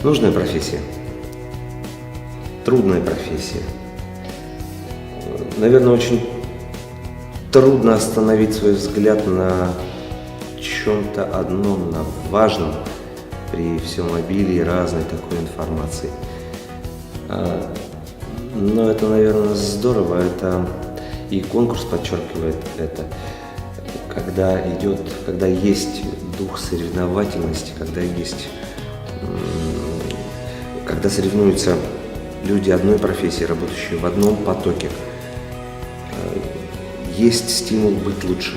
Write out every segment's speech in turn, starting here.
Нужная профессия, трудная профессия. Наверное, очень трудно остановить свой взгляд на чем-то одном, на важном при всем обилии разной такой информации. Но это, наверное, здорово, это и конкурс подчеркивает это, когда есть дух соревновательности, когда соревнуются люди одной профессии, работающие в одном потоке, есть стимул быть лучше,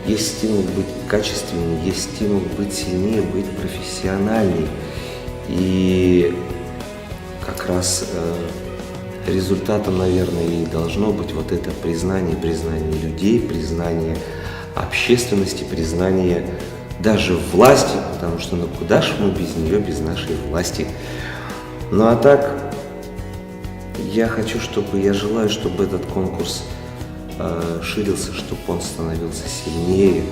есть стимул быть качественнее, есть стимул быть сильнее, быть профессиональней. И как раз результатом, наверное, и должно быть вот это признание людей, признание общественности, признание даже власти, потому что ну куда ж мы без нее, без нашей власти. Ну а так, я желаю, чтобы этот конкурс ширился, чтобы он становился сильнее,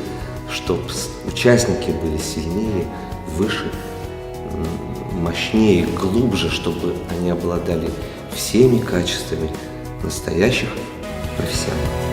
чтобы участники были сильнее, выше, мощнее, глубже, чтобы они обладали всеми качествами настоящих профессионалов.